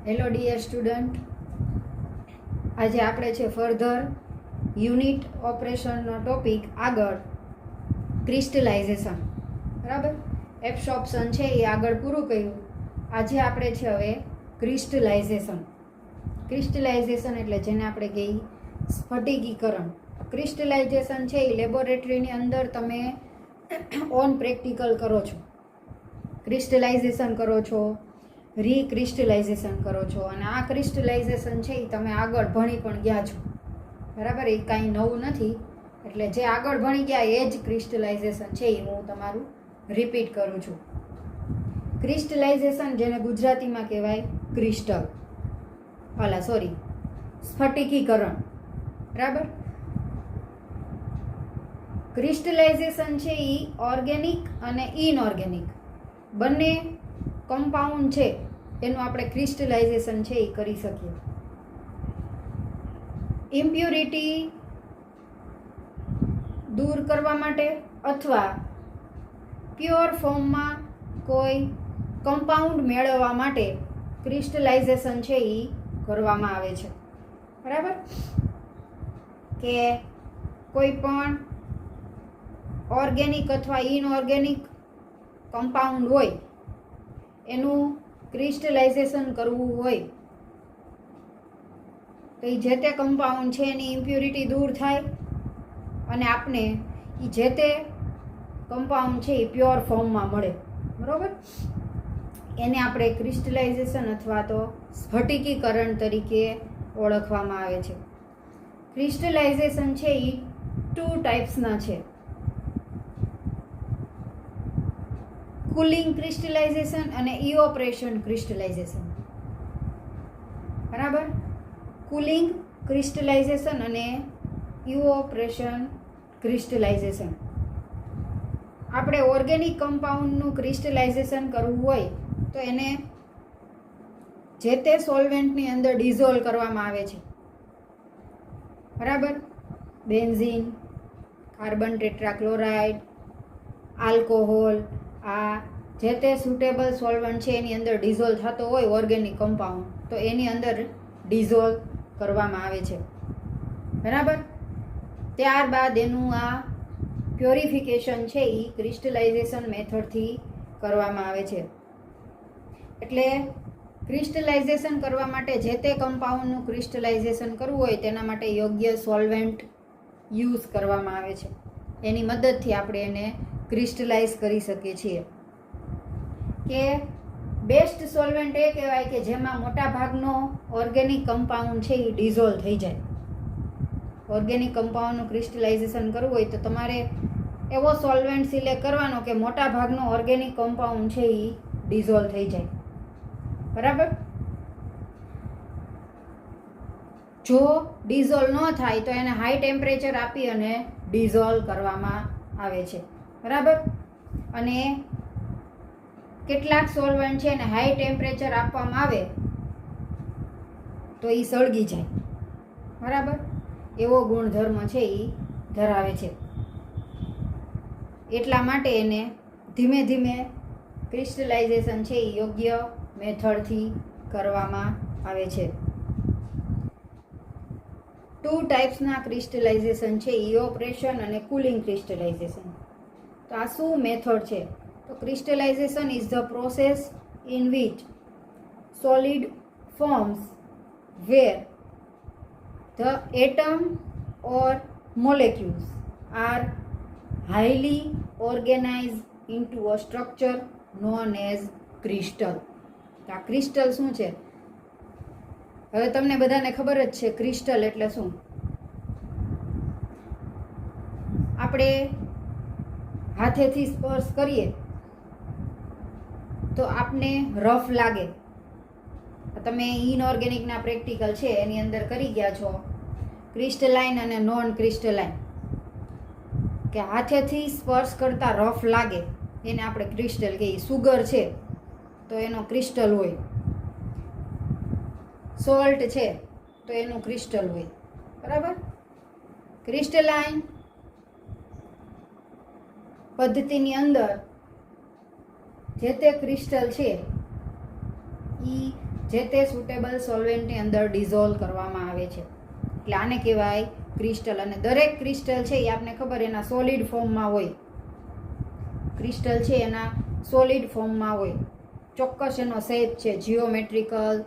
Hello dear student, આજે આપણે છે ફર્ધર યુનિટ ઓપરેશનનો ટોપિક આગળ ક્રિસ્ટલાઇઝેશન. બરાબર, એબ્સોર્પ્શન છે એ આગળ પૂરું કર્યું. આજે આપણે છે હવે ક્રિસ્ટલાઇઝેશન. ક્રિસ્ટલાઇઝેશન એટલે જેને આપણે કહીએ સ્ફટિકીકરણ. ક્રિસ્ટલાઇઝેશન છે એ લેબોરેટરીની અંદર તમે ઓન પ્રેક્ટિકલ કરો છો. ક્રિસ્ટલાઇઝેશન કરો છો, રીક્રિસ્ટલાઇઝેશન કરો છો, અને આ ક્રિસ્ટલાઇઝેશન છે એ તમે આગળ ભણી પણ ગયા છો. બરાબર, એ કાંઈ નવું નથી. એટલે જે આગળ ભણી ગયા એ જ ક્રિસ્ટલાઇઝેશન છે એ હું તમારું રિપીટ કરું છું. ક્રિસ્ટલાઇઝેશન જેને ગુજરાતીમાં કહેવાય ક્રિસ્ટલ, સ્ફટિકીકરણ. બરાબર, ક્રિસ્ટલાઇઝેશન છે એ ઓર્ગેનિક અને ઇનઓર્ગેનિક બંને કમ્પાઉન્ડ છે એનું આપણે ક્રિસ્ટલાઇઝેશન છે એ કરી શકીએ. ઇમ્પ્યુરિટી દૂર કરવા માટે અથવા પ્યોર ફોર્મમાં કોઈ કમ્પાઉન્ડ મેળવવા માટે ક્રિસ્ટલાઇઝેશન છે એ કરવામાં આવે છે. બરાબર, કે કોઈ પણ ઓર્ગેનિક અથવા ઇનઓર્ગેનિક કમ્પાઉન્ડ હોય એનું ક્રિસ્ટલાઇઝેશન કરવું હોય તો એ જે તે કમ્પાઉન્ડ છે એની ઇમ્પ્યુરિટી દૂર થાય અને આપને એ જે તે કમ્પાઉન્ડ છે એ પ્યોર ફોર્મમાં મળે. બરાબર, એને આપણે ક્રિસ્ટલાઇઝેશન અથવા તો સ્ફટિકીકરણ તરીકે ઓળખવામાં આવે છે. ક્રિસ્ટલાઇઝેશન છે એ 2 ટાઈપ્સના છે. કુલિંગ ક્રિસ્ટલાઇઝેશન અને ઇઓપરેશન ક્રિસ્ટલાઇઝેશન. બરાબર, કુલિંગ ક્રિસ્ટલાઇઝેશન અને ઇઓપરેશન ક્રિસ્ટલાઇઝેશન. આપણે ઓર્ગેનિક કમ્પાઉન્ડનું ક્રિસ્ટલાઇઝેશન કરવું હોય તો એને જે તે સોલ્વેન્ટની અંદર ડિઝોલ્વ કરવામાં આવે છે. બરાબર, બેન્ઝીન, કાર્બન ટેટ્રાક્લોરાઇડ, આલ્કોહોલ, આ જે તે સુટેબલ સોલ્વન્ટ છે એની અંદર ડિઝોલ્વ થતો હોય ઓર્ગેનિક કમ્પાઉન્ડ તો એની અંદર ડિઝોલ્વ કરવામાં આવે છે. બરાબર, ત્યારબાદ એનું આ પ્યોરિફિકેશન છે એ ક્રિસ્ટલાઇઝેશન મેથડથી કરવામાં આવે છે. એટલે ક્રિસ્ટલાઇઝેશન કરવા માટે જે તે કમ્પાઉન્ડનું ક્રિસ્ટલાઇઝેશન કરવું હોય તેના માટે યોગ્ય સોલ્વેન્ટ યુઝ કરવામાં આવે છે. એની મદદથી આપણે એને ક્રિસ્ટલાઇઝ કરી શકીએ છીએ. કે બેસ્ટ સોલ્વેન્ટ એ કહેવાય કે જેમાં મોટા ભાગનો ઓર્ગેનિક કમ્પાઉન્ડ છે એ ડિઝોલ્વ થઈ જાય. ઓર્ગેનિક કમ્પાઉન્ડનું ક્રિસ્ટલાઇઝેશન કરવું હોય તો તમારે એવો સોલ્વેન્ટ સિલેક્ટ કરવાનો કે મોટા ભાગનો ઓર્ગેનિક કમ્પાઉન્ડ છે એ ડિઝોલ્વ થઈ જાય. બરાબર, જો ડિઝોલ્વ ન થાય તો એને હાઈ ટેમ્પરેચર આપી અને ડિઝોલ્વ કરવામાં આવે છે. બરાબર, અને કેટલાક સોલ્વન્ટ છે એને હાઈ ટેમ્પરેચર આપવામાં આવે તો એ સળગી જાય. બરાબર, એવો ગુણધર્મ છે એ ધરાવે છે. એટલા માટે એને ધીમે ધીમે ક્રિસ્ટલાઇઝેશન છે એ યોગ્ય મેથડથી કરવામાં આવે છે. 2 ટાઈપ્સના ક્રિસ્ટલાઇઝેશન છે, ઇઓપરેશન અને કુલિંગ ક્રિસ્ટલાઇઝેશન. તો આ શું મેથડ છે? તો crystallization is the process in which solid forms where the atom or molecules are highly organized into a structure known as crystal. આ ક્રિસ્ટલ શું છે? હવે તમને બધાને ખબર જ છે ક્રિસ્ટલ એટલે શું. આપણે હાથેથી સ્પર્શ કરીએ તો આપને રફ લાગે. તમે ઇનઓર્ગેનિકના પ્રેક્ટિકલ છે એની અંદર કરી ગયા છો ક્રિસ્ટલાઇન અને નોન ક્રિસ્ટલાઇન, કે હાથેથી સ્પર્શ કરતા રફ લાગે એને આપણે ક્રિસ્ટલ કહીએ. સુગર છે તો એનો ક્રિસ્ટલ હોય, સોલ્ટ છે તો એનું ક્રિસ્ટલ હોય. બરાબર, ક્રિસ્ટલાઇન પદ્ધતિની અંદર જે તે ક્રિસ્ટલ છે એ જે તે સુટેબલ સોલ્વેન્ટની અંદર ડિઝોલ્વ કરવામાં આવે છે. એટલે આને કહેવાય ક્રિસ્ટલ. અને દરેક ક્રિસ્ટલ છે એ આપણને ખબર એના સોલિડ ફોર્મમાં હોય. ક્રિસ્ટલ છે એના સોલિડ ફોર્મમાં હોય. ચોક્કસ એનો શેપ છે, જીઓમેટ્રિકલ,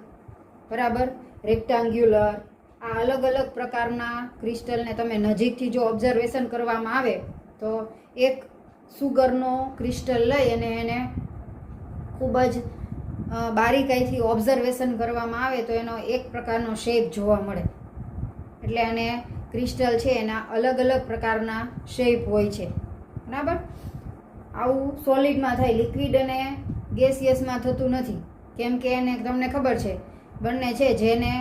બરાબર, રેક્ટાંગ્યુલર. આ અલગ અલગ પ્રકારના ક્રિસ્ટલને તમે નજીકથી જો ઓબ્ઝર્વેશન કરવામાં આવે તો એક સુગરનો ક્રિસ્ટલ લઈ અને એને ખૂબ જ બારીકાઈથી ઓબ્ઝર્વેશન કરવામાં આવે તો એનો એક પ્રકારનો શેપ જોવા મળે. એટલે આને ક્રિસ્ટલ છે એના અલગ અલગ પ્રકારના શેપ હોય છે, બરાબર. આવું સોલિડમાં થાય, લિક્વિડ અને ગેસિયસમાં થતું નથી. કેમ કે એને તમને ખબર છે બંને છે જેને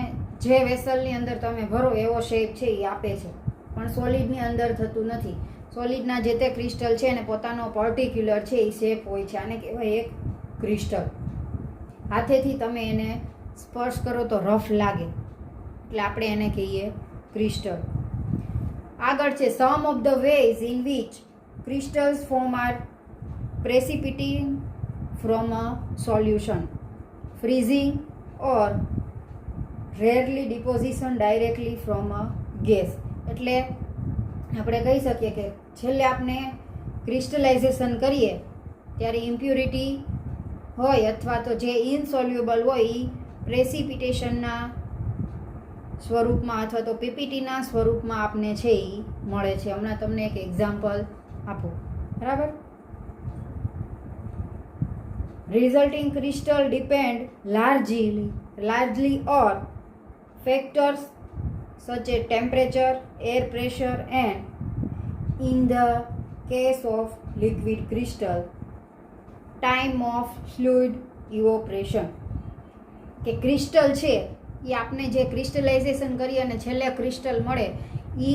જે વેસલની અંદર તમે ભરો એવો શેપ છે એ આપે છે, પણ સોલિડની અંદર થતું નથી. સોલિડના જે તે ક્રિસ્ટલ છે એને પોતાનો પર્ટિક્યુલર છે એ શેપ હોય છે. આને કહેવાય એક ક્રિસ્ટલ. હાથેથી તમે એને સ્પર્શ કરો તો રફ લાગે એટલે આપણે એને કહીએ ક્રિસ્ટલ. આગળ છે some of the ways in which crystals form are precipitating from a solution, freezing or rarely deposition directly from a gas. એટલે આપણે કહી શકીએ કે છેલ્લે આપણે ક્રિસ્ટલાઇઝેશન કરીએ ત્યારે ઇમ્પ્યુરિટી હોય અથવા તો જે ઇનસોલ્યુબલ હોય એ પ્રેસિપિટેશનના સ્વરૂપમાં અથવા તો પીપીટીના સ્વરૂપમાં આપને છે એ મળે છે. હમણાં તમને એક એક્ઝામ્પલ આપું, બરાબર. Resulting crystal depend largely or factors such as temperature, air pressure and in the case of liquid crystal, time of fluid evaporation. કે ક્રિસ્ટલ છે એ આપણે જે ક્રિસ્ટલાઇઝેશન કરીએ અને છેલ્લે ક્રિસ્ટલ મળે એ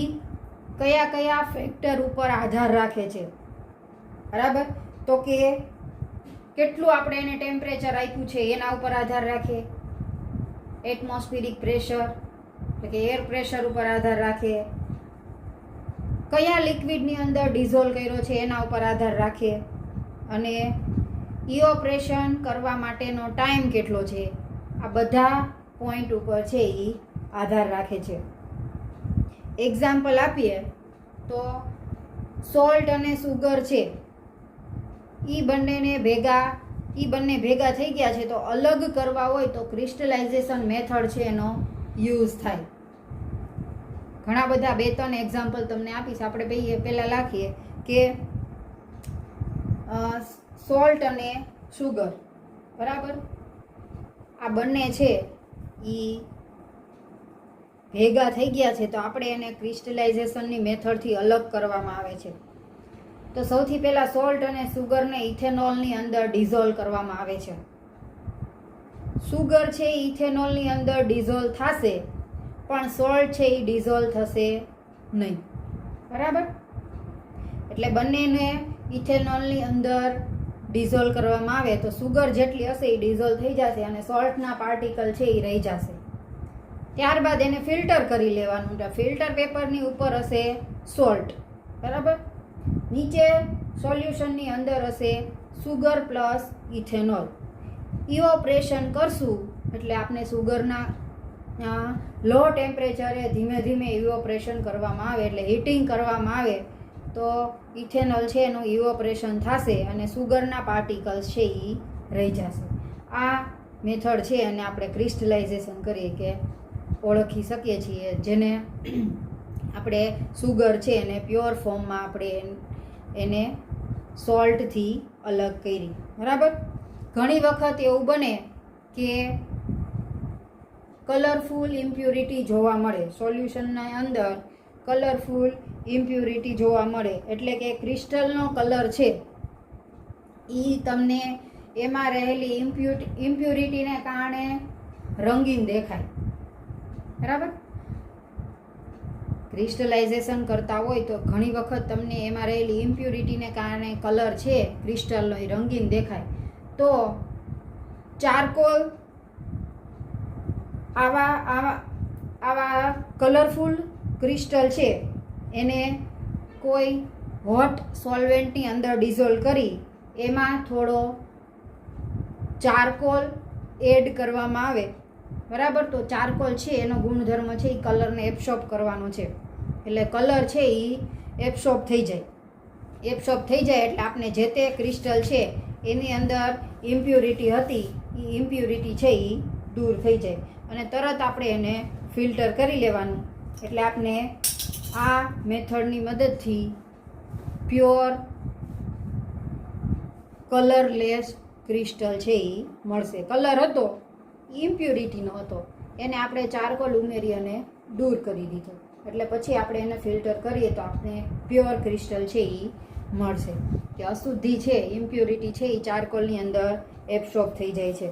કયા કયા ફેક્ટર ઉપર આધાર રાખે છે, બરાબર. તો કે કેટલું આપણે એને ટેમ્પરેચર આપ્યું છે એના ઉપર આધાર રાખે, એટમોસ્ફિરિક પ્રેશર એટલે કે એર પ્રેશર ઉપર આધાર રાખે, કયા લિક્વિડની અંદર ડિઝોલ્વ કર્યો છે એના ઉપર આધાર રાખે, અને ઇવોપરેશન કરવા માટેનો ટાઈમ કેટલો છે, આ બધા પોઈન્ટ ઉપર છે એ આધાર રાખે છે. એક્ઝામ્પલ આપીએ તો સોલ્ટ અને સુગર છે એ બંને ભેગા થઈ ગયા છે તો અલગ કરવા હોય તો ક્રિસ્ટલાઇઝેશન મેથડ છે એનો યુઝ થાય. ઘણા બધા 2-3 એક્ઝામ્પલ તમને આપીશ. આપણે પહેલાં લખીએ કે સોલ્ટ અને સુગર, બરાબર, આ બંને છે એ ભેગા થઈ ગયા છે તો આપણે એને ક્રિસ્ટલાઇઝેશનની મેથડથી અલગ કરવામાં આવે છે. તો સૌથી પહેલાં સોલ્ટ અને સુગરને ઇથેનોલની અંદર ડિઝોલ્વ કરવામાં આવે છે. સુગર છે એ ઇથેનોલની અંદર ડિઝોલ્વ થશે પણ સોલ્ટ છે એ ડિઝોલ્વ થશે નહીં, બરાબર. એટલે બંનેને ઇથેનોલની અંદર ડિઝોલ્વ કરવામાં આવે તો સુગર જેટલી હશે એ ડિઝોલ્વ થઈ જશે અને સોલ્ટના પાર્ટિકલ છે એ રહી જશે. ત્યારબાદ એને ફિલ્ટર કરી લેવાનું. ફિલ્ટર પેપરની ઉપર હશે સોલ્ટ, બરાબર, નીચે સોલ્યુશનની અંદર હશે સુગર પ્લસ ઇથેનોલ. ઇવોપરેશન કરશું એટલે આપણે સુગરના લો ટેમ્પરેચરે ધીમે ધીમે ઇવોપરેશન કરવામાં આવે એટલે હીટિંગ કરવામાં આવે તો ઇથેનોલ છે એનું ઇવોપરેશન થશે અને સુગરના પાર્ટિકલ્સ છે એ રહી જશે. આ મેથડ છે અને આપણે ક્રિસ્ટલાઇઝેશન કરીએ કે ઓળખી શકીએ છીએ, જેને આપણે સુગર છે એને પ્યોર ફોર્મમાં આપણે એને સોલ્ટથી અલગ કરી, બરાબર. ઘણી વખત એવું બને કે કલરફુલ ઇમ્પ્યુરિટી જોવા મળે, સોલ્યુશનના અંદર કલરફુલ ઇમ્પ્યુરિટી જોવા મળે એટલે કે ક્રિસ્ટલનો કલર છે એ તમને એમાં રહેલી ઇમ્પ્યુરિટીને કારણે રંગીન દેખાય, બરાબર. ક્રિસ્ટલાઇઝેશન કરતા હોય તો ઘણી વખત તમને એમાં રહેલી ઇમ્પ્યુરિટીને કારણે કલર છે ક્રિસ્ટલનો એ રંગીન દેખાય. તો ચારકોલ આવા કલરફુલ ક્રિસ્ટલ છે એને કોઈ હોટ સોલ્વેન્ટની અંદર ડિઝોલ્વ કરી એમાં થોડો ચારકોલ એડ કરવામાં આવે, બરાબર, તો ચારકોલ છે એનો ગુણધર્મ છે એ કલરને એબ્સોર્બ કરવાનો છે. એટલે કલર છે એ એબ્સોર્બ થઈ જાય. એબ્સોર્બ થઈ જાય એટલે આપણે જે તે ક્રિસ્ટલ છે એની અંદર ઇમ્પ્યુરિટી હતી એ ઇમ્પ્યુરિટી છે એ દૂર થઈ જાય અને તરત આપણે એને ફિલ્ટર કરી લેવાનું. એટલે આપણે આ મેથડની મદદથી પ્યોર કલરલેસ ક્રિસ્ટલ છે એ મળશે. કલર હતો, ઇમ્પ્યુરિટીનો હતો, એને આપણે ચારકોલ ઉમેરી અને દૂર કરી દીધો. એટલે પછી આપણે એને ફિલ્ટર કરીએ તો આપણે પ્યોર ક્રિસ્ટલ છે એ મળશે. કે અશુદ્ધિ છે, ઇમ્પ્યુરિટી છે એ ચારકોલની અંદર એબ્સોર્બ થઈ જાય છે.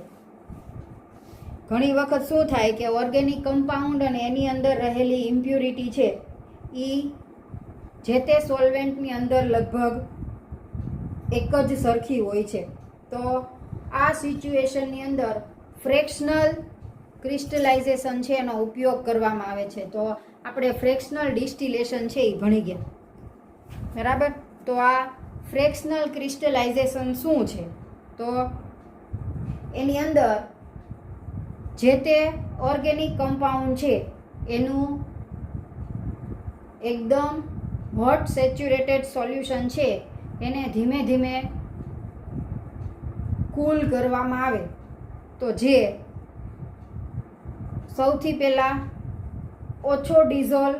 ઘણી વખત શું થાય કે ઓર્ગેનિક કમ્પાઉન્ડ અને એની અંદર રહેલી ઇમ્પ્યુરિટી છે એ જે તે સોલ્વેન્ટની અંદર લગભગ એક જ સરખી હોય છે. તો આ સિચ્યુએશનની અંદર ફ્રેક્શનલ ક્રિસ્ટલાઇઝેશન છે એનો ઉપયોગ કરવામાં આવે છે. તો આપણે ફ્રેક્શનલ ડિસ્ટિલેશન છે એ ભણી ગયા, બરાબર. તો આ ફ્રેક્શનલ ક્રિસ્ટલાઇઝેશન શું છે? તો એની અંદર જે તે ઓર્ગેનિક કમ્પાઉન્ડ છે એનું એકદમ હોટ સેચ્યુરેટેડ સોલ્યુશન છે એને ધીમે ધીમે કૂલ કરવામાં આવે તો જે સૌથી પહેલાં ઓછો ડિઝોલ્વ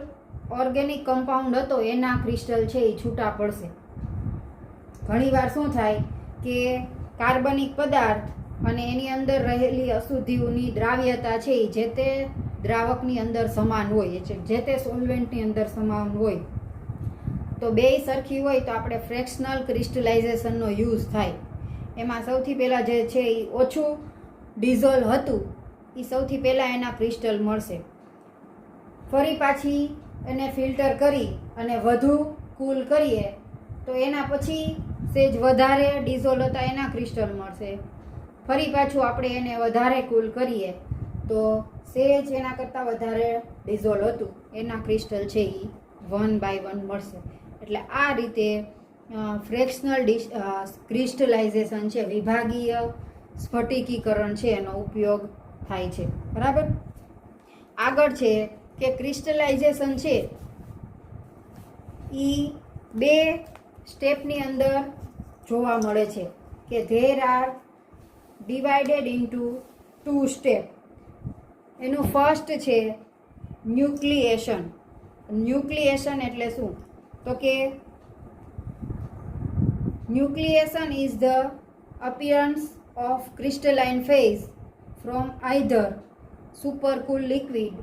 ઓર્ગેનિક કમ્પાઉન્ડ હતો એના ક્રિસ્ટલ છે એ છૂટા પડશે. ઘણીવાર શું થાય કે કાર્બનિક પદાર્થ અને એની અંદર રહેલી અશુદ્ધિઓની દ્રાવ્યતા છે એ જે તે દ્રાવકની અંદર સમાન હોય, જે તે સોલ્વેન્ટની અંદર સમાન હોય. તો બેય સરખી હોય તો આપણે ફ્રેક્શનલ ક્રિસ્ટલાઇઝેશનનો યુઝ થાય. એમાં સૌથી પહેલાં જે છે એ ઓછું ડિઝોલ્વ હતું એ સૌથી પહેલાં એના ક્રિસ્ટલ મળશે. ફરી પાછી એને ફિલ્ટર કરી અને વધુ કૂલ કરીએ તો એના પછી સેજ વધારે ડિઝોલ્વ હતા એના ક્રિસ્ટલ મળશે. ફરી પાછું આપણે એને વધારે કૂલ કરીએ તો સેજ એના કરતાં વધારે ડિઝોલ્વ હતું એના ક્રિસ્ટલ છે એ 1 by 1 મળશે. એટલે આ રીતે ફ્રેક્શનલ ક્રિસ્ટલાઇઝેશન છે, વિભાગીય સ્ફટિકીકરણ છે એનો ઉપયોગ થાય છે, બરાબર. આગળ છે કે ક્રિસ્ટલાઇઝેશન છે એ 2 સ્ટેપની અંદર જોવા મળે છે કે there are divided into 2 step. એનું ફર્સ્ટ છે ન્યુક્લિએશન. ન્યુક્લિએશન એટલે શું? તો કે nucleation is the appearance of crystalline phase from either supercool liquid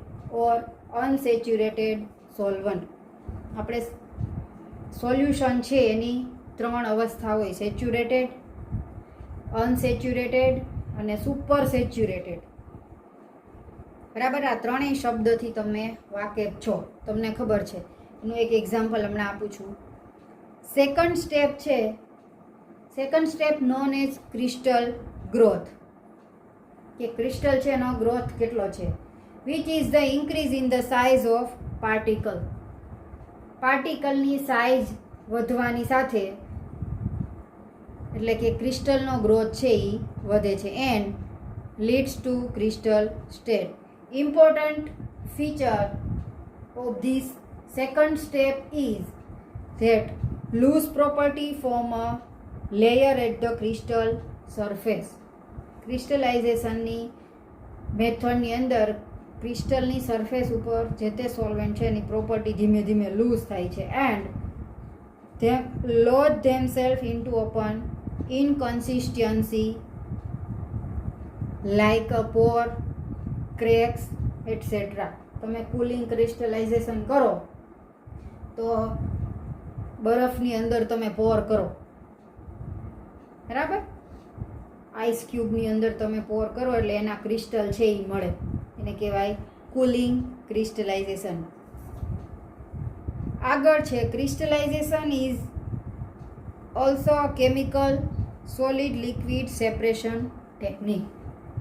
or unsaturated solvent. આપણે સોલ્યુશન છે એની 3 અવસ્થા હોય, સેચ્યુરેટેડ, અનસેચ્યુરેટેડ અને સુપર સેચ્યુરેટેડ, બરાબર. આ ત્રણેય શબ્દથી તમે વાકેફ છો, તમને ખબર છે. એનું એક એક્ઝામ્પલ હમણાં આપું છું. સેકન્ડ સ્ટેપ છે, second step known as crystal growth. કે ક્રિસ્ટલ છે એનો ગ્રોથ કેટલો છે, which is the increase in the size of particle. પાર્ટિકલની સાઇઝ વધવાની સાથે એટલે કે ક્રિસ્ટલનો ગ્રોથ છે એ વધે છે and leads to crystal state. Important feature of this second step is that loose property form a layer at the crystal surface. ક્રિસ્ટલાઇઝેશનની મેથડની અંદર ક્રિસ્ટલની સરફેસ ઉપર જે તે સોલ્વેન્ટ છે એની પ્રોપર્ટી ધીમે ધીમે લૂઝ થાય છે and load themself into open inconsistency like a pore, cracks etcetera. તમે કુલિંગ ક્રિસ્ટલાઇઝેશન કરો તો બરફની અંદર તમે પોર કરો, બરાબર. આઈસ ક્યુબની અંદર તમે પોર કરો એટલે એના ક્રિસ્ટલ છે એ મળે, એને કહેવાય કુલિંગ ક્રિસ્ટલાઇઝેશન. આગળ છે crystallization is also chemical solid liquid separation technique.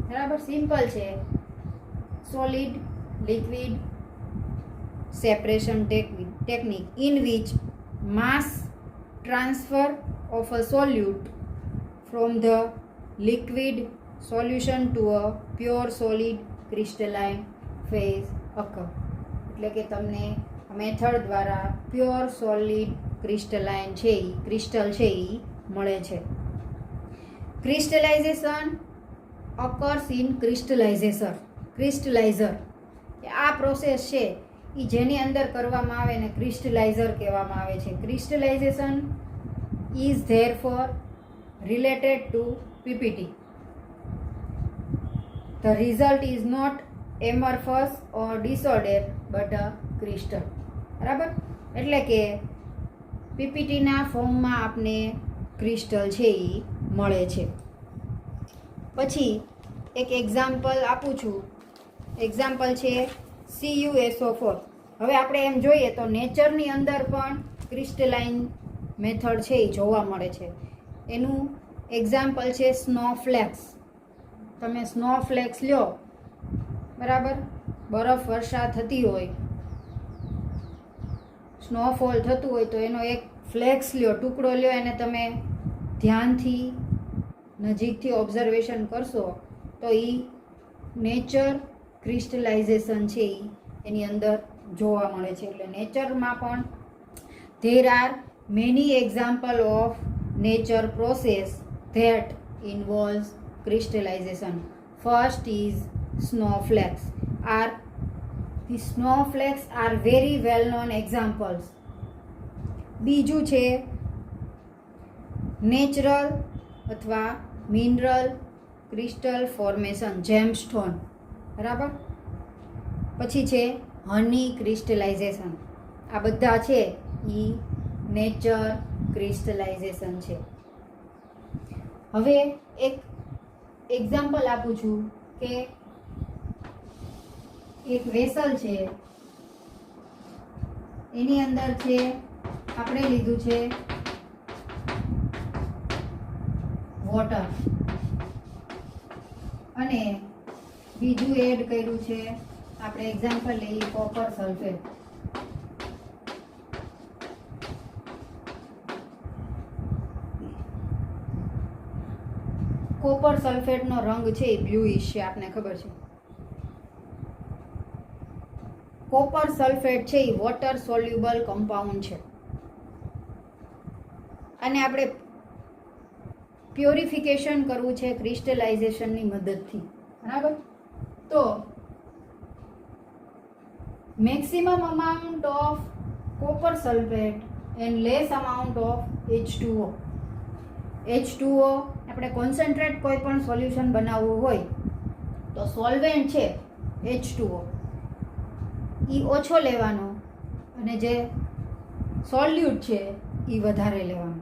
બરાબર, સિમ્પલ છે. Solid liquid separation technique in which mass transfer of a solute from the liquid solution to a pure solid crystalline phase occur. એટલે કે તમને method દ્વારા pure solid crystalline છે એ crystal છે એ મળે છે. ક્રિસ્ટલાઇઝેશન અકર્સ ઇન ક્રિસ્ટલાઇઝર. આ પ્રોસેસ છે એ જેની અંદર કરવામાં આવે ને ક્રિસ્ટલાઇઝર કહેવામાં આવે છે. Crystallization is therefore related to PPT. The result is not amorphous or disorder but a crystal. બરાબર, એટલે કે પીપીટીના ફોર્મમાં આપને ક્રિસ્ટલ છે એ મળે છે. પછી એક એક્ઝામ્પલ આપું છું. એક્ઝામ્પલ છે CuSO4. હવે આપણે એમ જોઈએ તો નેચરની અંદર પણ ક્રિસ્ટલાઇન મેથડ છે એ જોવા મળે છે. એનું એક્ઝામ્પલ છે સ્નોફ્લેક્સ. તમે સ્નોફ્લેક્સ લ્યો, બરાબર, બરફ વર્ષા થતી હોય, સ્નોફોલ થતું હોય તો એનો એક ફ્લેક્સ લ્યો, ટુકડો લ્યો, એને તમે ધ્યાનથી નજીકથી ઓબ્ઝર્વેશન કરશો તો એ નેચર ક્રિસ્ટલાઇઝેશન છે એની અંદર જોવા મળે છે. એટલે નેચરમાં પણ there are many example of nature process that ઇન્વોલ્વ્સ crystallization. First is snowflakes. The snowflakes are very well known examples. બીજું છે નેચરલ અથવા મિનરલ ક્રિસ્ટલ ફોર્મેશન, જેમસ્ટોન. બરાબર, પછી છે હની ક્રિસ્ટલાઇઝેશન. આ બધા છે એ નેચર ક્રિસ્ટલાઇઝેશન છે. હવે એક એક્ઝામ્પલ આપું છું કે એક વેસલ છે, એની અંદર છે આપણે લીધું છે વોટર અને બીજું એડ કર્યું છે, આપણે એક્ઝામ્પલ લઈએ કોપર સલ્ફેટ. કોપર સલ્ફેટનો રંગ છે એ બ્લુઇશ છે, આપને ખબર છે. કોપર સલ્ફેટ છે એ વોટર સોલ્યુબલ કમ્પાઉન્ડ છે અને આપણે પ્યોરિફિકેશન કરવું છે ક્રિસ્ટલાઇઝેશનની મદદથી. બરાબર, તો maximum amount of copper sulphate and less amount of H2O. H2O આપણે કોન્સન્ટ્રેટ કોઈ પણ સોલ્યુશન બનાવવું હોય તો સોલ્વેન્ટ છે H2O એ ઓછો લેવાનો અને જે સોલ્યુટ છે એ વધારે લેવાનો.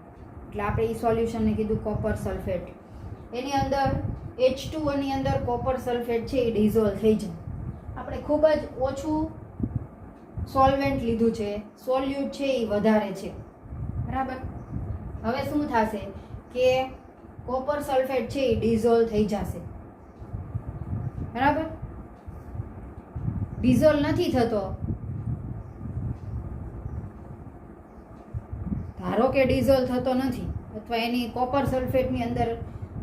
એટલે આપણે એ સોલ્યુશનને કીધું કોપર સલ્ફેટ. એની અંદર H2O ની અંદર કોપર સલ્ફેટ છે એ ડિઝોલ્વ થઈ જાય. આપણે ખૂબ જ ઓછું સોલ્વેન્ટ લીધું છે, સોલ્યુટ છે એ વધારે છે. બરાબર, હવે શું થશે કે કોપર સલ્ફેટ છે એ ડિઝોલ્વ થઈ જશે. બરાબર, ડિઝોલ્વ નથી થતો. ધારો કે ડિઝોલ્વ થતો નથી અથવા એની કોપર સલ્ફેટની અંદર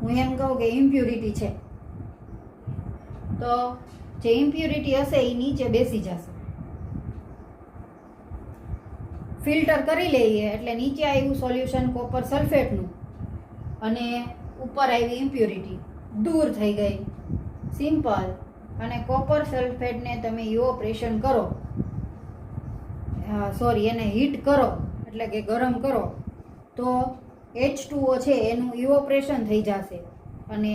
હું એમ કહું કે ઇમ્પ્યુરિટી છે, તો જે ઇમ્પ્યુરિટી હશે એ નીચે બેસી જશે. ફિલ્ટર કરી લઈએ એટલે નીચે આવ્યું સોલ્યુશન કોપર સલ્ફેટનું અને ઉપર આવી ઇમ્પ્યુરિટી, દૂર થઈ ગઈ. સિમ્પલ. અને કોપર સલ્ફેટને તમે ઇવોપરેશન કરો, એને હીટ કરો એટલે કે ગરમ કરો તો H2O છે એનું ઇવોપરેશન થઈ જશે અને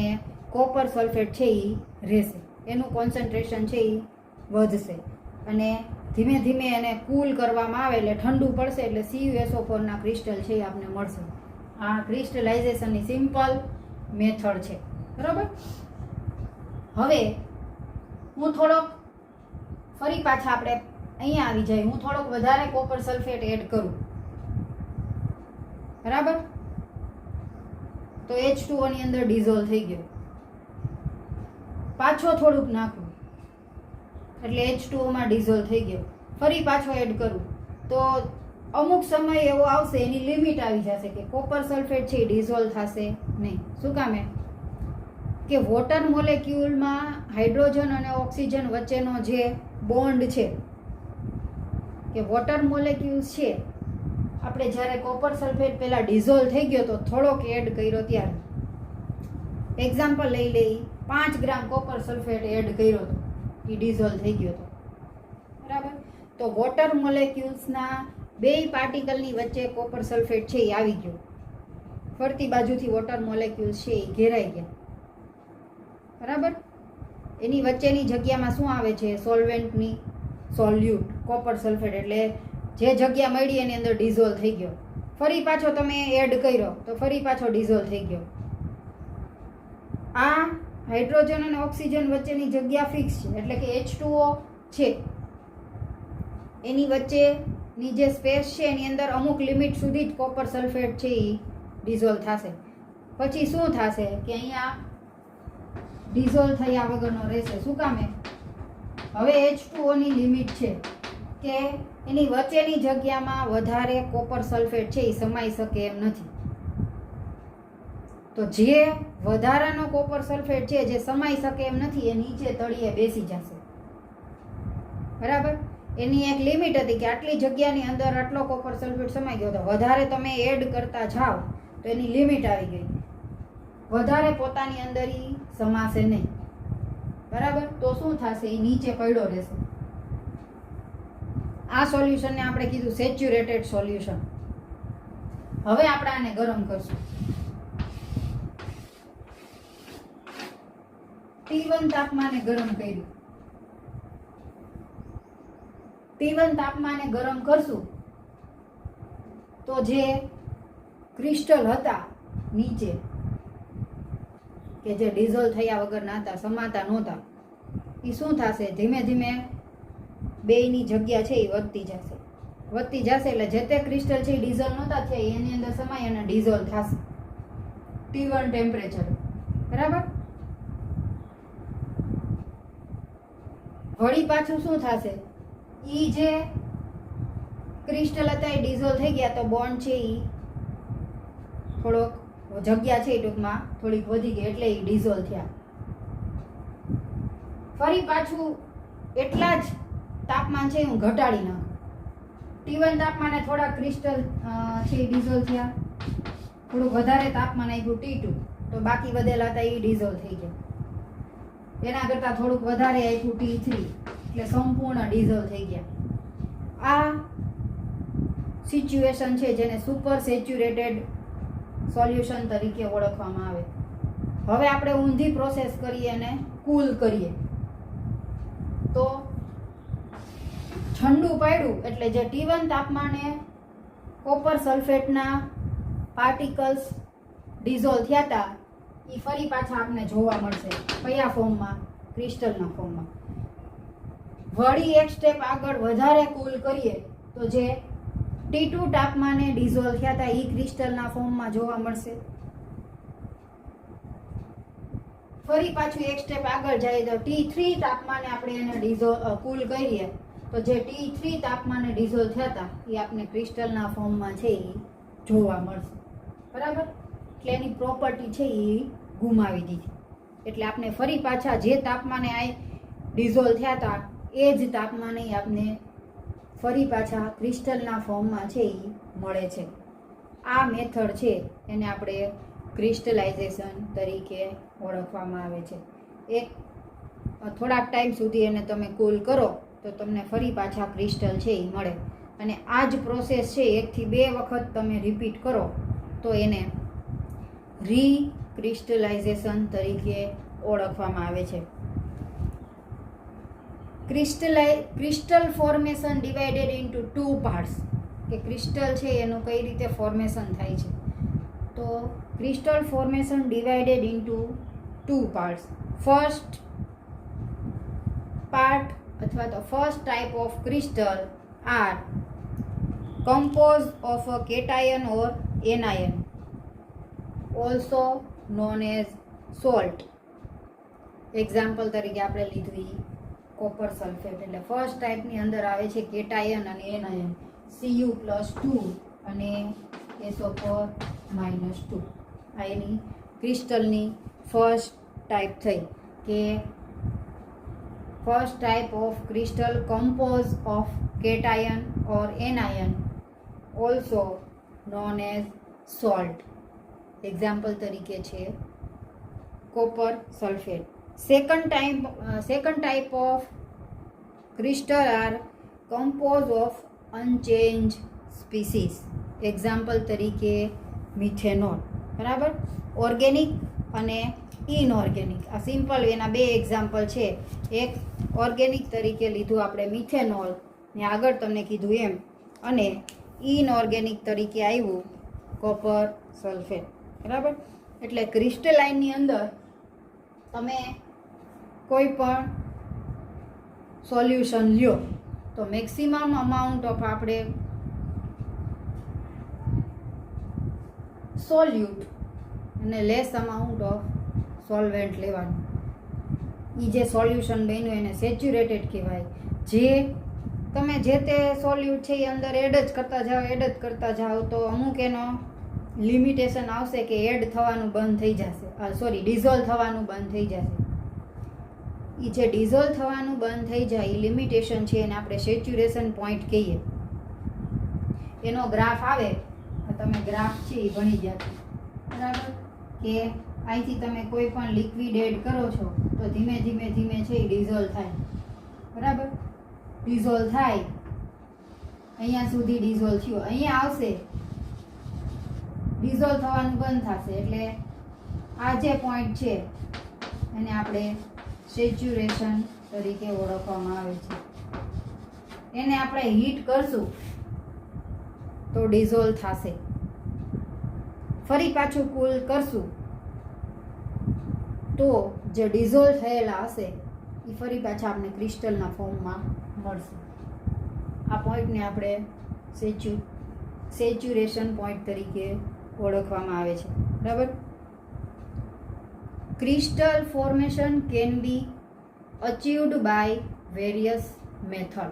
કોપર સલ્ફેટ છે એ રહેશે. એનું કોન્સન્ટ્રેશન છે એ વધશે અને ધીમે ધીમે એને કૂલ કરવામાં આવે એટલે ઠંડુ પડશે એટલે CuSO4 ક્રિસ્ટલ છે એ આપને મળશે. આ ક્રિસ્ટલાઇઝેશનની સિમ્પલ મેથડ છે. બરાબર, હવે હું થોડોક ફરી પાછા આપણે અહીંયા આવી જાય, હું થોડોક વધારે કોપર સલ્ફેટ એડ કરું. બરાબર, તો H2O ની અંદર ડિઝોલ્વ થઈ ગયો. પાછો થોડુંક નાખું એટલે H2O માં ડિઝોલ્વ થઈ ગયો. ફરી પાછો એડ કરું તો અમુક સમય એવો આવશે, એની લિમિટ આવી જશે કે કોપર સલ્ફેટ છે એ ડિઝોલ્વ થશે નહીં. શું કામે? કે વોટર મોલેક્યુલમાં હાઇડ્રોજન અને ઓક્સિજન વચ્ચેનો જે બોન્ડ છે, કે વોટર મોલેક્યુલ્સ છે, આપણે જ્યારે કોપર સલ્ફેટ પહેલાં ડિઝોલ્વ થઈ ગયો તો થોડોક એડ કર્યો ત્યારે, એક્ઝામ્પલ લઈ લઈ 5 ગ્રામ કોપર સલ્ફેટ એડ કર્યો હતો, એ ડિઝોલ્વ થઈ ગયો હતો, બરાબર. તો વોટર મોલેક્યુલ્સના બે પાર્ટિકલની વચ્ચે કોપર સલ્ફેટ છે એ આવી ગયો, ફરતી બાજુથી વોટર મોલેક્યુલ્સ છે એ ઘેરાઈ ગયા, બરાબર. એની વચ્ચેની જગ્યામાં શું આવે છે? સોલ્વેન્ટની સોલ્યુટ કોપર સલ્ફેટ, એટલે જે જગ્યા મળી એની અંદર ડિઝોલ્વ થઈ ગયો. ફરી પાછો તમે એડ કર્યો તો ફરી પાછો ડિઝોલ્વ થઈ ગયો. આ હાઇડ્રોજન અને ઓક્સિજન વચ્ચેની જગ્યા ફિક્સ છે, એટલે કે H2O છે એની વચ્ચેની જે સ્પેસ છે એની અંદર અમુક લિમિટ સુધી જ કોપર સલ્ફેટ છે એ ડિઝોલ્વ થશે. પછી શું થશે કે અહીંયા ડિઝોલ્વ થયા વગરનો રહેશે. શું કામે? હવે H2O ની લિમિટ છે કે એની વચ્ચેની જગ્યામાં વધારે કોપર સલ્ફેટ છે એ સમાઈ શકે એમ નથી. તો જે વધારાનો કોપર સલ્ફેટ છે જે સમાઈ શકે એમ નથી એ નીચે તળિયે બેસી જશે, બરાબર. એની એક લિમિટ હતી કે આટલી જગ્યાની અંદર આટલો કોપર સલ્ફેટ સમાઈ ગયો, તો વધારે તમે એડ કરતા જાઓ તો એની લિમિટ આવી ગઈ, વધારે પોતાની અંદર ઈ સમાશે નહીં, બરાબર. તો શું થશે? એ નીચે પડ્યો રહેશે. આ સોલ્યુશનને આપણે કીધું સેચ્યુરેટેડ સોલ્યુશન. હવે આપણે આને ગરમ કરશું. T1 તાપમાને ગરમ કર્યું. T1 તાપમાને ગરમ કરશું તો જે ક્રિસ્ટલ હતા નીચે, કે જે ડિઝોલ્વ થયા વગર ના હતા, સમાતા નહોતા, એ શું થશે? ધીમે ધીમે બેયની જગ્યા છે એ વધતી જશે, વધતી જશે. એટલે જે તે ક્રિસ્ટલ છે એ ડિઝોલ્વ નહોતા થયા એની અંદર સમાય અને ડિઝોલ્વ થશે T1 ટેમ્પરેચર, બરાબર. વળી પાછું શું થશે? ઈ જે ક્રિસ્ટલ હતા એ ડિઝોલ્વ થઈ ગયા, તો બોન્ડ છે એ થોડોક જગ્યા છે એ ટૂંકમાં થોડીક વધી ગઈ એટલે એ ડિઝોલ્વ થયા. ફરી પાછું એટલા જ તાપમાન છે હું ઘટાડી નાખું. T1 તાપમાને થોડા ક્રિસ્ટલ છે એ ડિઝોલ્વ થયા, થોડુંક વધારે તાપમાન આપ્યું T2, તો બાકી વધેલા હતા એ ડિઝોલ્વ થઈ ગયા. એના કરતાં થોડુંક વધારે આપ્યું T3, એટલે સંપૂર્ણ ડિઝોલ્વ થઈ ગયા. આ સિચ્યુએશન છે જેને સુપર સેચ્યુરેટેડ સોલ્યુશન તરીકે ઓળખવામાં આવે. હવે આપણે ઊંધી પ્રોસેસ કરીએ અને કૂલ કરીએ તો ઠંડુ પાડ્યું એટલે જે T1 તાપમાને કોપર સલ્ફેટના પાર્ટિકલ્સ ડિઝોલ્વ થયા હતા એ ફરી પાછા આપણને જોવા મળશે. કયા ફોર્મમાં? ક્રિસ્ટલના ફોર્મમાં. વળી એક સ્ટેપ આગળ વધારે કૂલ કરીએ તો જે T2 તાપમાને ડિઝોલ્વ થયા હતા એ ક્રિસ્ટલના ફોર્મમાં જોવા મળશે. ફરી પાછું એક સ્ટેપ આગળ જાય તો T3 તાપમાને આપણે એને કૂલ કરીએ તો જે T3 તાપમાને ડિઝોલ્વ થયા હતા એ આપણે ક્રિસ્ટલના ફોર્મમાં છે એ જોવા મળશે, બરાબર. એટલે એની પ્રોપર્ટી છે એ ગુમાવી દીધી. એટલે આપણે ફરી પાછા જે તાપમાને આ ડિઝોલ્વ થયા હતા એ જ તાપમાને આપણે ફરી પાછા ક્રિસ્ટલના ફોર્મમાં છે એ મળે છે. આ મેથડ છે એને આપણે ક્રિસ્ટલાઇઝેશન તરીકે ઓળખવામાં આવે છે. એક થોડાક ટાઈમ સુધી એને તમે કૂલ કરો તો તમને ફરી પાછા ક્રિસ્ટલ છે એ મળે. અને આ જ પ્રોસેસ છે 1 થી 2 વખત તમે રિપીટ કરો તો એને રીક્રિસ્ટલાઇઝેશન તરીકે ઓળખવામાં આવે છે. Crystal formation divided into 2 parts, કે ક્રિસ્ટલ છે એનું કઈ રીતે ફોર્મેશન થાય છે. તો crystal formation divided into 2 parts. First part અથવા તો first type of crystal are composed of a cation or anion, also known as salt. Example તરીકે આપણે લીધું કોપર સલ્ફેટ. એટલે ફર્સ્ટ ટાઈપની અંદર આવે છે કેટાયન અને એનાયન, Cu+2 અને SO4-2. આ એની ક્રિસ્ટલની ફર્સ્ટ ટાઈપ થઈ કે first type of crystal compose of cation or anion also known as salt. Example તરીકે છે copper sulphate. Second type of crystal are compose of unchange species. Example તરીકે methanol. બરાબર, organic અને inorganic. આ simple એના બે એક્ઝામ્પલ છે. એક ઓર્ગેનિક તરીકે લીધું આપણે મિથેનોલ ને આગળ તમને કીધું એમ, અને ઇનઓર્ગેનિક તરીકે આવ્યું કોપર સલ્ફેટ. બરાબર, એટલે ક્રિસ્ટલાઇનની અંદર તમે કોઈ પણ સોલ્યુશન લ્યો તો મેક્સિમમ અમાઉન્ટ ઓફ આપણે સોલ્યુટ અને લેસ અમાઉન્ટ ઓફ સોલ્વેન્ટ લેવાનું. એ જે સોલ્યુશન બન્યું એને સેચ્યુરેટેડ કહેવાય. જે તમે જે તે સોલ્યુટ છે એ અંદર એડ જ કરતા જાઓ તો અમુક એનો લિમિટેશન આવશે કે એડ થવાનું બંધ થઈ જશે, ડિઝોલ્વ થવાનું બંધ થઈ જશે. એ જે ડિઝોલ્વ થવાનું બંધ થઈ જાય એ લિમિટેશન છે એને આપણે સેચ્યુરેશન પોઈન્ટ કહીએ. એનો ગ્રાફ આવે, તમે ગ્રાફ છે એ ભણી ગયા. બરાબર, કે અહીંથી તમે કોઈ પણ લિક્વિડ એડ કરો છો તો ધીમે ધીમે છે એ ડિઝોલ્વ થાય. બરાબર, ડિઝોલ્વ થાય અહીંયા સુધી ડિઝોલ્વ થયો, અહીંયા આવશે ડિઝોલ્વ થવાનું બંધ થશે. એટલે આ જે પોઈન્ટ છે એને આપણે સેચ્યુરેશન તરીકે ઓળખવામાં આવે છે. એને આપણે હીટ કરશું તો ડિઝોલ્વ થશે, ફરી પાછું કૂલ કરશું તો જે ડિઝોલ્વ થયેલા હશે એ ફરી પાછા આપણે ક્રિસ્ટલના ફોર્મમાં મળશે. આ પોઈન્ટને આપણે સેચ્યુરેશન પોઈન્ટ તરીકે ઓળખવામાં આવે છે. બરાબર, crystal formation can be achieved by various method.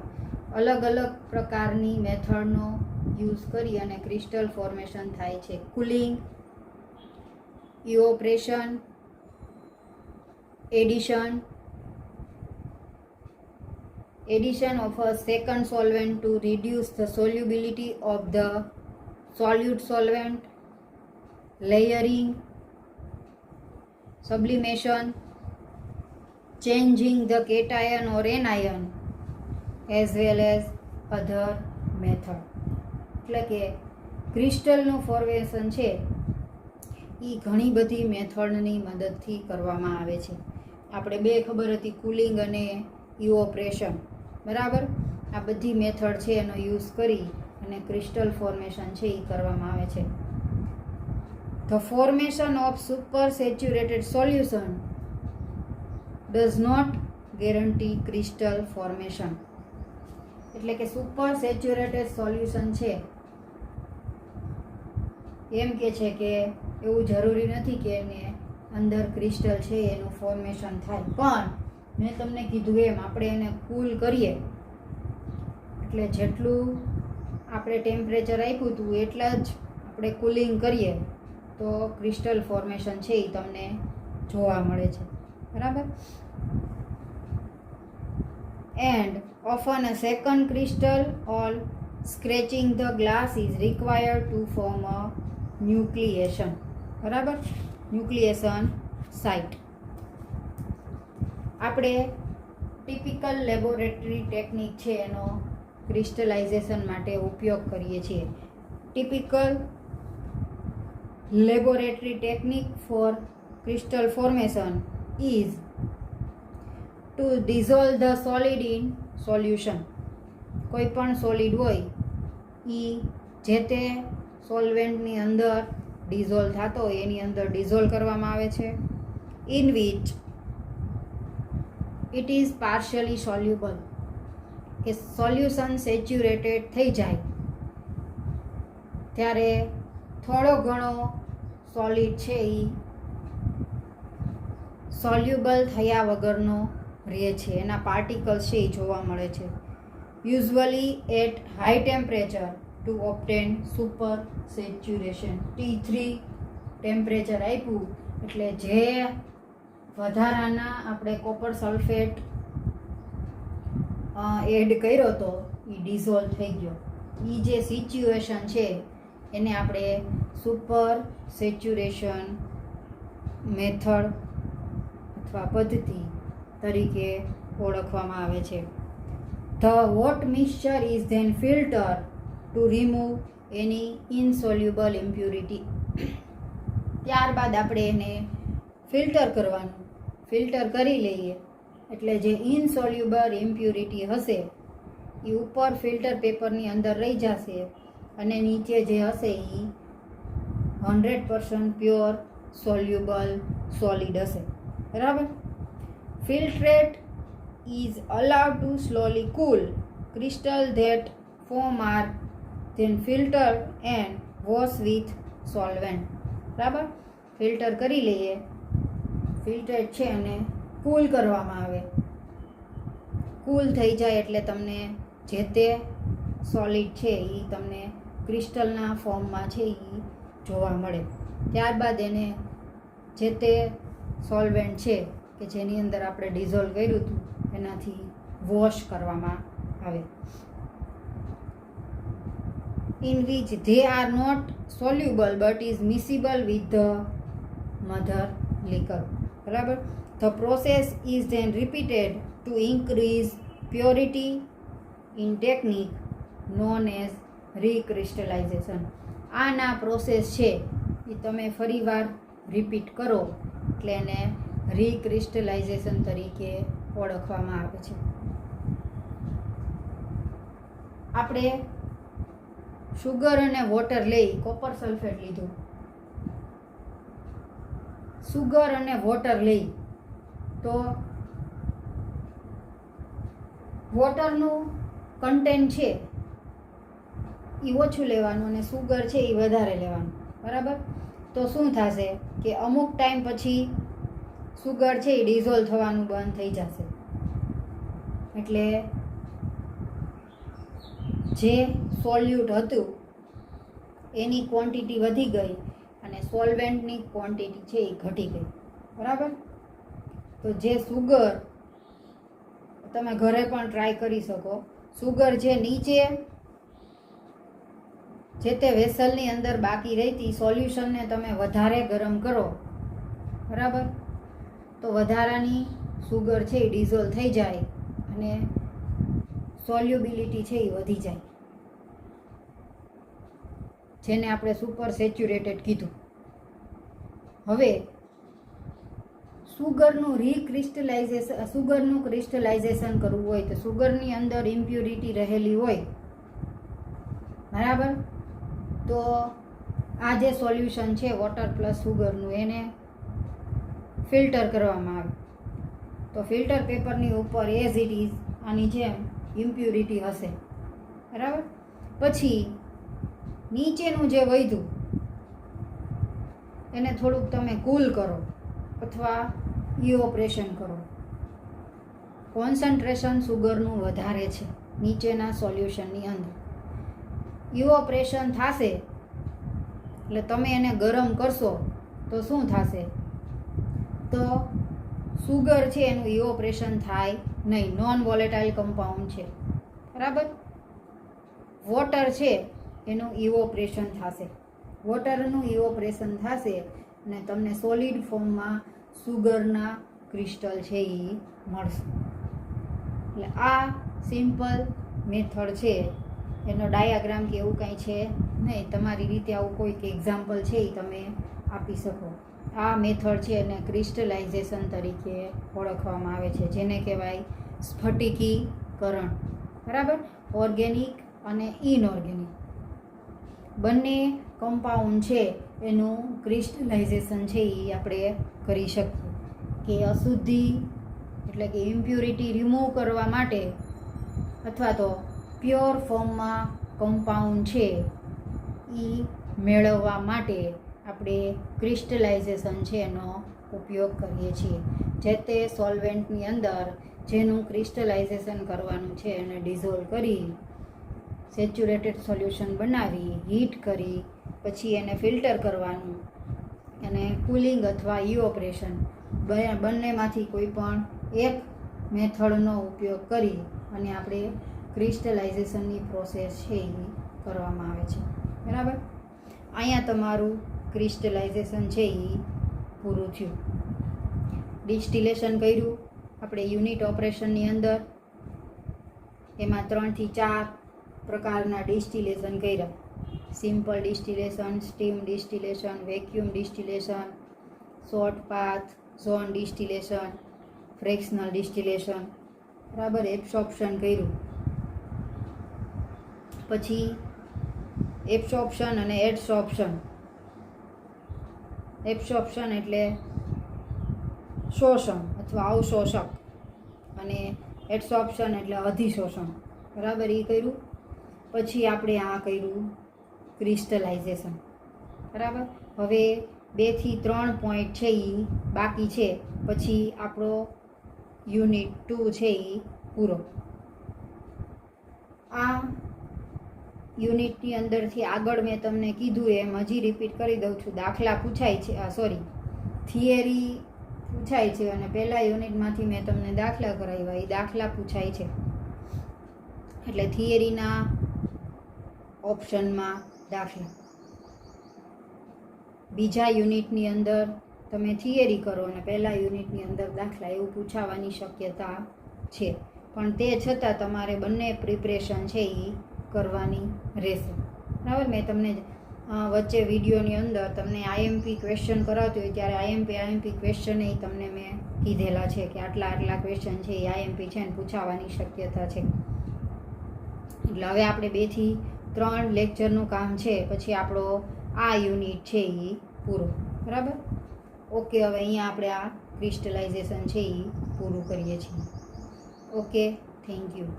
અલગ અલગ પ્રકારની મેથડનો યુઝ કરી અને ક્રિસ્ટલ ફોર્મેશન થાય છે. Cooling, evaporation, addition of a second solvent to reduce the solubility of the solute solvent, layering, sublimation, changing the cation or anion, as well as other method. એટલે કે ક્રિસ્ટલનું formation છે એ ઘણી બધી મેથડની મદદથી કરવામાં આવે છે. આપણે બે ખબર હતી, કુલિંગ અને ઇવોપરેશન. બરાબર, આ બધી મેથડ છે એનો યુઝ કરી અને ક્રિસ્ટલ ફોર્મેશન છે એ કરવામાં આવે છે. The formation of super saturated solution does not guarantee crystal formation. એટલે કે સુપર સેચ્યુરેટેડ સોલ્યુશન છે એમ કે છે કે એવું જરૂરી નથી કે એને અંદર ક્રિસ્ટલ છે એનું ફોર્મેશન થાય. પણ મેં તમને કીધું એમ આપણે એને કૂલ કરીએ એટલે જેટલું આપણે ટેમ્પરેચર આપ્યું હતું એટલા જ આપણે કુલિંગ કરીએ તો ક્રિસ્ટલ ફોર્મેશન છે એ તમને જોવા મળે છે. બરાબર, and often a second crystal or scratching the glass is required to form a nucleation. બરાબર, ન્યુક્લિએશન સાઇટ. આપણે ટિપિકલ લેબોરેટરી ટેકનિક છે એનો ક્રિસ્ટલાઇઝેશન માટે ઉપયોગ કરીએ છીએ. Typical laboratory technique for crystal formation is to dissolve the solid in solution. કોઈ પણ સોલિડ હોય એ જે તે સોલ્વેન્ટની અંદર ડિઝોલ્વ થતો હોય એની અંદર ડિઝોલ્વ કરવામાં આવે છે. In which it is partially soluble, કે સોલ્યુશન સેચ્યુરેટેડ થઈ જાય ત્યારે થોડો ઘણો સોલિડ છે એ સોલ્યુબલ થયા વગરનો રહે છે, એના પાર્ટિકલ્સ છે એ જોવા મળે છે. Usually at high temperature to obtain supersaturation. T3 temperature આપ્યું એટલે જે વધારાના આપણે કોપર સલ્ફેટ એડ કર્યો તો એ ડિઝોલ્વ થઈ ગયો. એ જે સિચ્યુએશન છે એને આપણે સુપર સેચ્યુરેશન મેથડ અથવા પદ્ધતિ તરીકે ઓળખવામાં આવે છે. The wet mixture is then filter to remove any insoluble impurity. ત્યારબાદ આપણે એને ફિલ્ટર કરવાનું. ફિલ્ટર કરી લઈએ એટલે જે ઇનસોલ્યુબલ ઇમ્પ્યુરિટી હશે એ ઉપર ફિલ્ટર પેપરની અંદર રહી જશે અને નીચે જે હશે એ 100% પ્યોર સોલ્યુબલ સોલિડ હશે. બરાબર. ફિલ્ટ્રેટ is allowed to slowly cool. Crystal that form are then filtered and washed with solvent. બરાબર. ફિલ્ટર કરી લઈએ. ફિલ્ટર છે અને કૂલ કરવામાં આવે. કૂલ થઈ જાય એટલે તમને જે તે સોલિડ છે એ તમને ક્રિસ્ટલના ફોર્મમાં છે એ જોવા મળે. ત્યારબાદ એને જે તે સોલ્વેન્ટ છે કે જેની અંદર આપણે ડિઝોલ્વ કર્યું હતું એનાથી વોશ કરવામાં આવે. In which they are not soluble but is miscible with the mother liquor. બરાબર. The process is then repeated to increase purity in technique known as recrystallization. આના પ્રોસેસ છે એ તમે ફરીવાર રિપીટ કરો એટલે એને રીક્રિસ્ટલાઇઝેશન તરીકે ઓળખવામાં આવે છે. આપણે સુગર અને વોટર લઈ કોપર સલ્ફેટ લીધું. સુગર અને વોટર લઈ તો વોટરનું કન્ટેન્ટ છે એ ઓછું લેવાનું અને સુગર છે એ વધારે લેવાનું. બરાબર. તો શું થશે કે અમુક ટાઈમ પછી સુગર છે એ ડિઝોલ્વ થવાનું બંધ થઈ જશે. એટલે જે સોલ્યુટ હતું એની ક્વોન્ટિટી વધી ગઈ અને સોલ્વેન્ટની ક્વોન્ટિટી છે એ ઘટી ગઈ. બરાબર. તો જે સુગર તમે ઘરે પણ ટ્રાય કરી શકો. સુગર જે નીચે જે તે વેસલની અંદર બાકી રહેતી સોલ્યુશનને તમે વધારે ગરમ કરો. બરાબર. તો વધારાની સુગર છે એ ડિઝોલ્વ થઈ જાય અને સોલ્યુબિલિટી છે એ વધી જાય, જેને આપણે સુપર સેચ્યુરેટેડ કીધું. હવે સુગરનું ક્રિસ્ટલાઇઝેશન કરવું હોય તો સુગરની અંદર ઇમ્પ્યુરિટી રહેલી હોય. બરાબર. તો આ જે સોલ્યુશન છે વોટર પ્લસ સુગરનું એને ફિલ્ટર કરવામાં આવે. તો ફિલ્ટર પેપરની ઉપર એઝ ઇટ ઇઝ આની જેમ ઇમ્પ્યુરિટી હશે. બરાબર. પછી નીચેનું જે વધ્યું એને થોડુંક તમે કૂલ કરો અથવા ઇવોપરેશન કરો. કોન્સન્ટ્રેશન સુગરનું વધારે છે નીચેના સોલ્યુશનની અંદર. ઇવોપરેશન થશે એટલે તમે એને ગરમ કરશો તો શું થશે? તો સુગર છે એનું ઇવોપરેશન થાય નહીં, નોન વોલેટાઇલ કમ્પાઉન્ડ છે. બરાબર. વોટર છે એનું ઇવોપરેશન થશે. વોટરનું ઇવોપરેશન થશે અને તમને સોલિડ ફોર્મમાં સુગરના ક્રિસ્ટલ છે એ મળશે. એટલે આ સિમ્પલ મેથડ છે. એનો ડાયાગ્રામ કે એવું કાંઈ છે નહીં. તમારી રીતે આવું કોઈક એક્ઝામ્પલ છે એ તમે આપી શકો. આ મેથડ છે એને ક્રિસ્ટલાઇઝેશન તરીકે ઓળખવામાં આવે છે, જેને કહેવાય સ્ફટિકીકરણ. બરાબર. ઓર્ગેનિક અને ઇનઓર્ગેનિક બંને કમ્પાઉન્ડ છે એનું ક્રિસ્ટલાઇઝેશન છે એ આપણે કરી શકીએ. કે અશુદ્ધિ એટલે કે ઇમ્પ્યુરિટી રિમૂવ કરવા માટે અથવા તો પ્યોર ફોર્મમાં કમ્પાઉન્ડ છે એ મેળવવા માટે આપણે ક્રિસ્ટલાઇઝેશન છે એનો ઉપયોગ કરીએ છીએ. જે તે સોલ્વેન્ટની અંદર જેનું ક્રિસ્ટલાઇઝેશન કરવાનું છે એને ડિઝોલ્વ કરી સેચ્યુરેટેડ સોલ્યુશન બનાવી હીટ કરી પછી એને ફિલ્ટર કરવાનું અને કુલિંગ અથવા ઇવોપરેશન બંનેમાંથી કોઈ પણ એક મેથડનો ઉપયોગ કરી અને આપણે ક્રિસ્ટલાઇઝેશનની પ્રોસેસ છે એ કરવામાં આવે છે. બરાબર. અહીંયા તમારું ક્રિસ્ટલાઇઝેશન છે એ પૂરું થયું. ડિસ્ટિલેશન કર્યું આપણે યુનિટ ઓપરેશનની અંદર. એમાં 3 થી 4 પ્રકારના ડિસ્ટિલેશન કર્યા. Simple distillation, steam distillation, vacuum distillation, short path, zone distillation, fractional distillation. બરાબર. એબ્સોર્પ્શન કર્યું. પછી એબ્સોર્પ્શન અને એડસોર્પ્શન. એબ્સોર્પ્શન એટલે શોષણ અથવા અવશોષક અને એડસોર્પ્શન એટલે અધિશોષણ. બરાબર. એ કર્યું. પછી આપણે આ કર્યું ક્રિસ્ટલાઇઝેશન. બરાબર. હવે 2 થી 3 પોઈન્ટ છે એ બાકી છે. પછી આપણો યુનિટ 2 છે એ પૂરો. આ યુનિટની અંદરથી આગળ મેં તમને કીધું એમ હજી રિપીટ કરી દઉં છું. દાખલા પૂછાય છે, થિયરી પૂછાય છે અને પહેલા યુનિટમાંથી મેં તમને દાખલા કરાવ્યા, એ દાખલા પૂછાય છે. એટલે થિયરીના ઓપ્શનમાં દાખલા. બીજા યુનિટની અંદર તમે થિયરી કરો અને પહેલા યુનિટની અંદર દાખલા, એવું પૂછાવાની શક્યતા છે. પણ તે છતાં તમારે બંને પ્રિપરેશન છે એ કરવાની રહેશે. બરાબર. મેં તમને વચ્ચે વિડીયોની અંદર તમને આઈએમપી ક્વેશ્ચન કરાવતી હોય ત્યારે આઈએમપી ક્વેશ્ચન એ તમને મેં કીધેલા છે કે આટલા ક્વેશ્ચન છે એ આઈએમપી છે ને પૂછાવાની શક્યતા છે. એટલે હવે આપણે 2 થી 3 લેક્ચરનું કામ છે. પછી આપણો આ યુનિટ છે એ પૂરો. બરાબર. ઓકે. હવે અહીંયા આપણે આ ક્રિસ્ટલાઇઝેશન છે એ પૂરું કરીએ છીએ. ઓકે. Thank you.